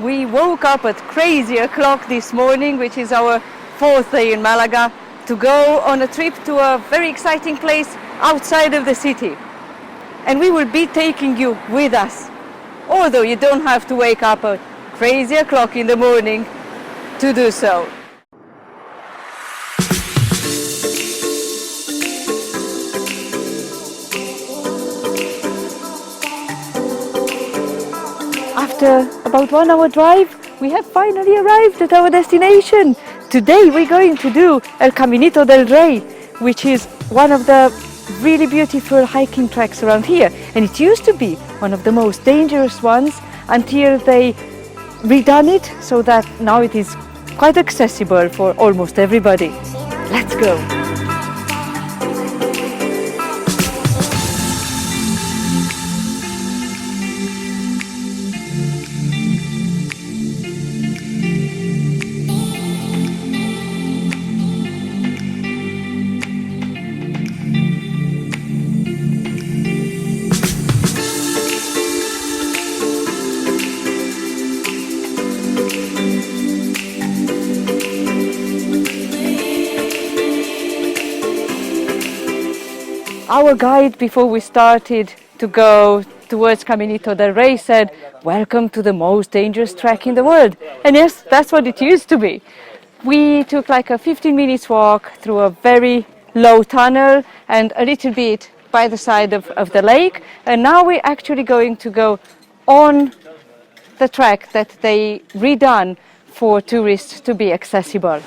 We woke up at crazy o'clock this morning, which is our fourth day in Malaga, to go on a trip to a very exciting place outside of the city. And we will be taking you with us, although you don't have to wake up at crazy o'clock in the morning to do so. After about 1 hour drive, we have finally arrived at our destination. Today we're going to do El Caminito del Rey, which is one of the really beautiful hiking tracks around here. And it used to be one of the most dangerous ones until they redone it so that now it is quite accessible for almost everybody. Let's go. Our guide, before we started to go towards Caminito del Rey, said, "Welcome to the most dangerous track in the world." And yes, that's what it used to be. We took like a 15 minutes walk through a very low tunnel and a little bit by the side of the lake. And now we're actually going to go on the track that they redone for tourists to be accessible.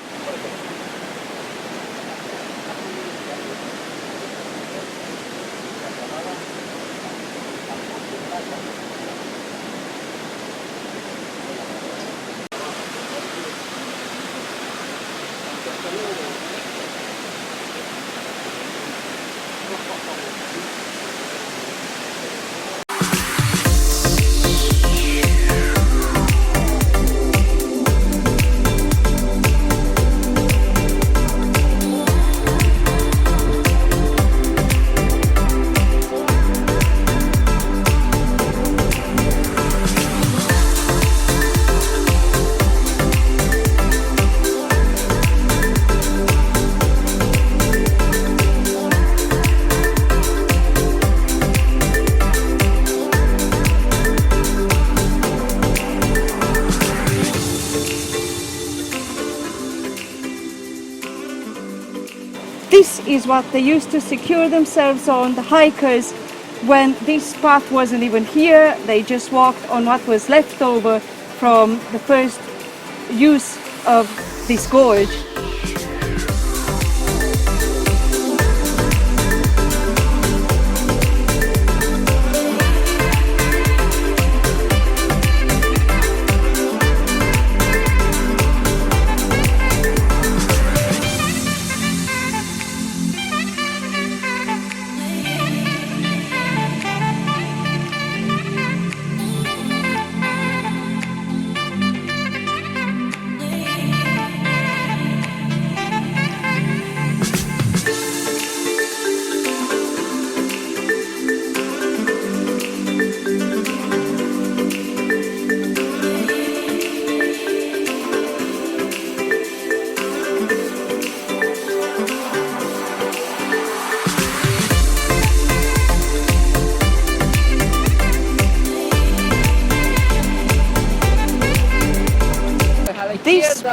This is what they used to secure themselves on, the hikers, when this path wasn't even here. They just walked on what was left over from the first use of this gorge. This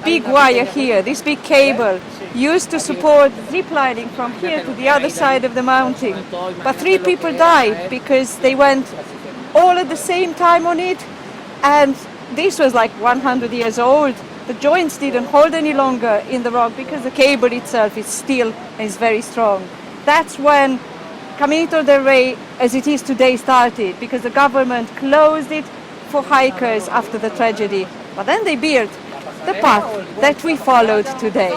big wire here, this big cable, used to support zip lining from here to the other side of the mountain. But 3 people died because they went all at the same time on it, and this was like 100 years old. The joints didn't hold any longer in the rock because the cable itself is steel and is very strong. That's when Caminito del Rey, as it is today, started, because the government closed it for hikers after the tragedy. But then they built the path that we followed today.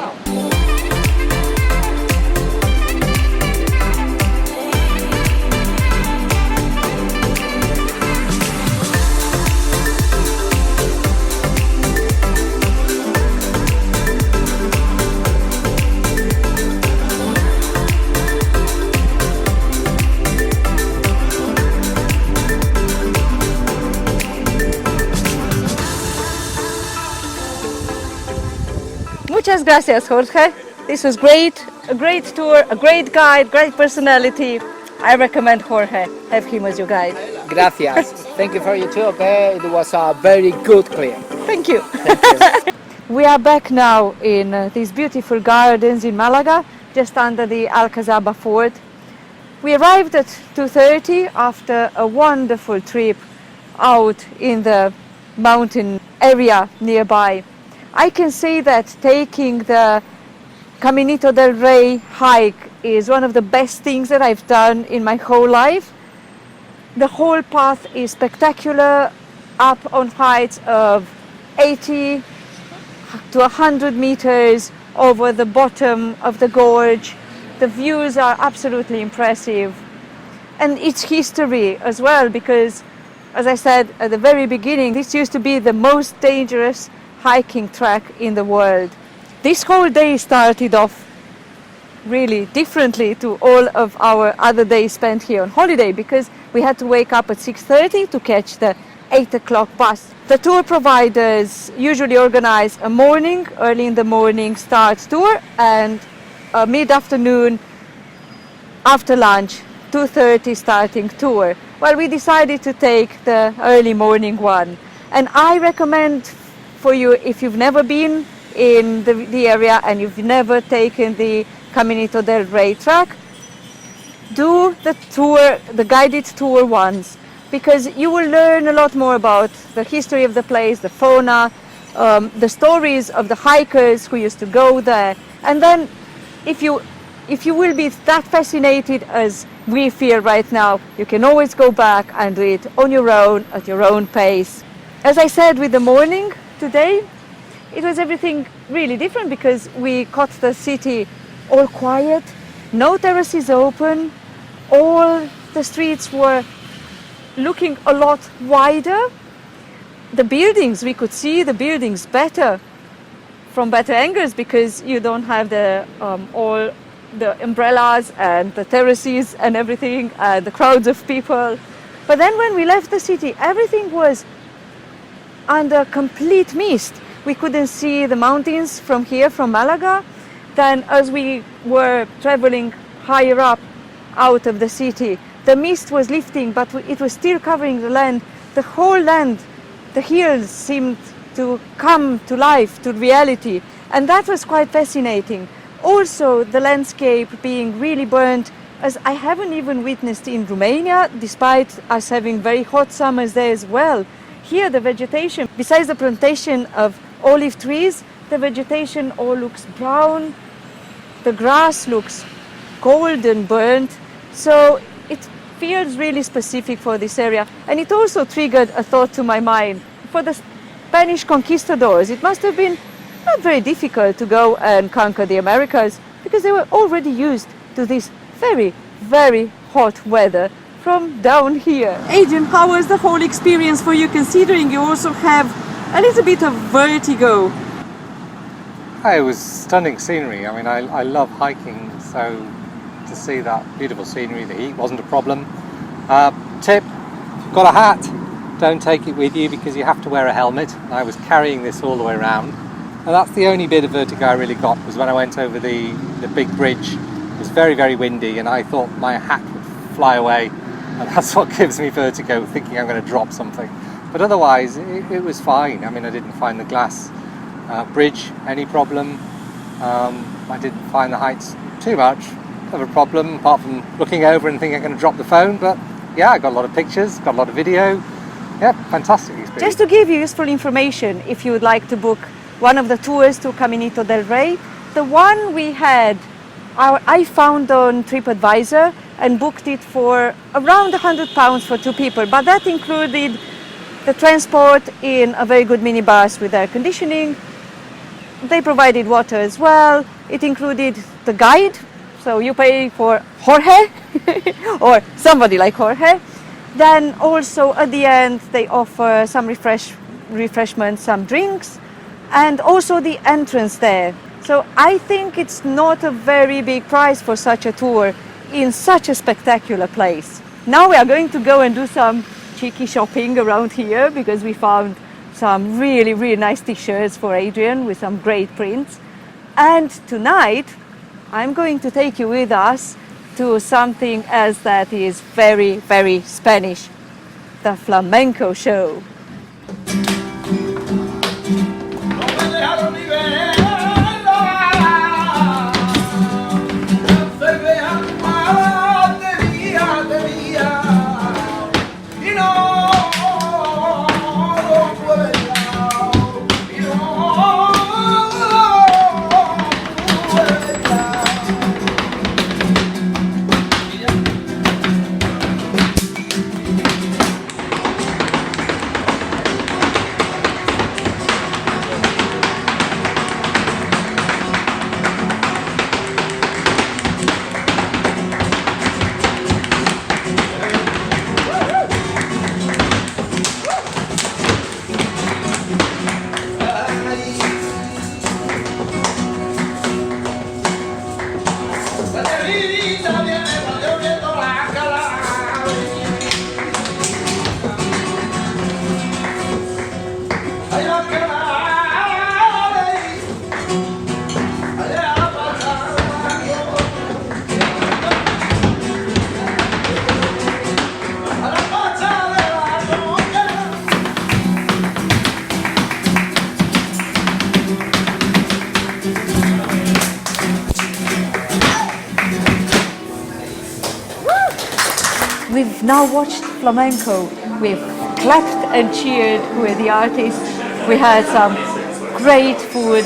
Muchas gracias, Jorge. This was great, a great tour, a great guide, great personality. I recommend Jorge. Have him as your guide. Gracias. Thank you for your tour. It was a very good clip. Thank you. Thank you. We are back now in these beautiful gardens in Malaga, just under the Alcazaba fort. We arrived at 2:30 after a wonderful trip out in the mountain area nearby. I can say that taking the Caminito del Rey hike is one of the best things that I've done in my whole life. The whole path is spectacular, up on heights of 80 to 100 meters over the bottom of the gorge. The views are absolutely impressive. And its history as well, because as I said at the very beginning, this used to be the most dangerous hiking track in the world. This whole day started off really differently to all of our other days spent here on holiday, because we had to wake up at 6:30 to catch the 8 o'clock bus. The tour providers usually organize a morning, early in the morning start tour, and a mid-afternoon after lunch, 2:30 starting tour. Well, we decided to take the early morning one, and I recommend for you, if you've never been in the area and you've never taken the Caminito del Rey track, do the tour, the guided tour once, because you will learn a lot more about the history of the place, the fauna, the stories of the hikers who used to go there. And then if you will be that fascinated as we feel right now, you can always go back and do it on your own, at your own pace. As I said with the morning today, it was everything really different, because we caught the city all quiet, no terraces open, all the streets were looking a lot wider. The buildings, we could see the buildings better from better angles, because you don't have all the umbrellas and the terraces and everything, the crowds of people. But then when we left the city, everything was under complete mist. We couldn't see the mountains from here, from Malaga. Then as we were traveling higher up out of the city, the mist was lifting, but it was still covering the land. The whole land, the hills seemed to come to life, to reality. And that was quite fascinating. Also, the landscape being really burnt, as I haven't even witnessed in Romania, despite us having very hot summers there as well. Here, the vegetation, besides the plantation of olive trees, the vegetation all looks brown. The grass looks golden burnt. So it feels really specific for this area. And it also triggered a thought to my mind. For the Spanish conquistadors, it must have been not very difficult to go and conquer the Americas, because they were already used to this very, very hot weather from down here. Adrian, how was the whole experience for you, considering you also have a little bit of vertigo? It was stunning scenery. I mean, I love hiking, so to see that beautiful scenery, the heat wasn't a problem. Tip, if you've got a hat, don't take it with you, because you have to wear a helmet. I was carrying this all the way around, and that's the only bit of vertigo I really got, was when I went over the big bridge. It was very, very windy, and I thought my hat would fly away, and that's what gives me vertigo, thinking I'm going to drop something. But otherwise, it was fine. I mean, I didn't find the glass bridge any problem. I didn't find the heights too much of a problem, apart from looking over and thinking I'm going to drop the phone. But yeah, I got a lot of pictures, got a lot of video. Yeah, fantastic experience. Just to give you useful information, if you would like to book one of the tours to Caminito del Rey, the one we had, I found on TripAdvisor and booked it for around £100 for 2 people, but that included the transport in a very good minibus with air conditioning. They provided water as well. It included the guide, so you pay for Jorge or somebody like Jorge. Then also at the end they offer some refreshments, some drinks, and also the entrance there. So I think it's not a very big price for such a tour in such a spectacular place. Now we are going to go and do some cheeky shopping around here, because we found some really, really nice t-shirts for Adrian with some great prints. And tonight, I'm going to take you with us to something else that is very, very Spanish, the flamenco show. We've now watched flamenco. We've clapped and cheered with the artists. We had some great food,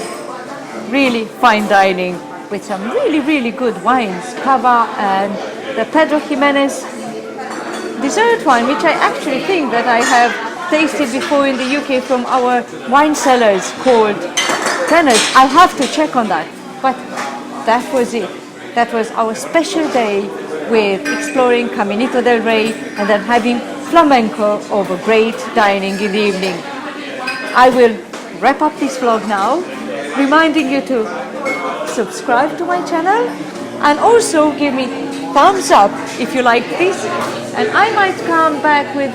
really fine dining with some really, really good wines, cava and the Pedro Jimenez dessert wine, which I actually think that I have tasted before in the UK from our wine cellars called Tenors. I have to check on that. But that was it. That was our special day with exploring Caminito del Rey and then having flamenco over great dining in the evening. I will wrap up this vlog now, reminding you to subscribe to my channel and also give me thumbs up if you like this, and I might come back with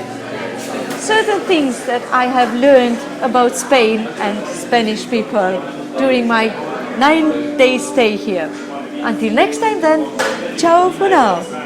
certain things that I have learned about Spain and Spanish people during my 9-day stay here. Until next time then, ciao for now.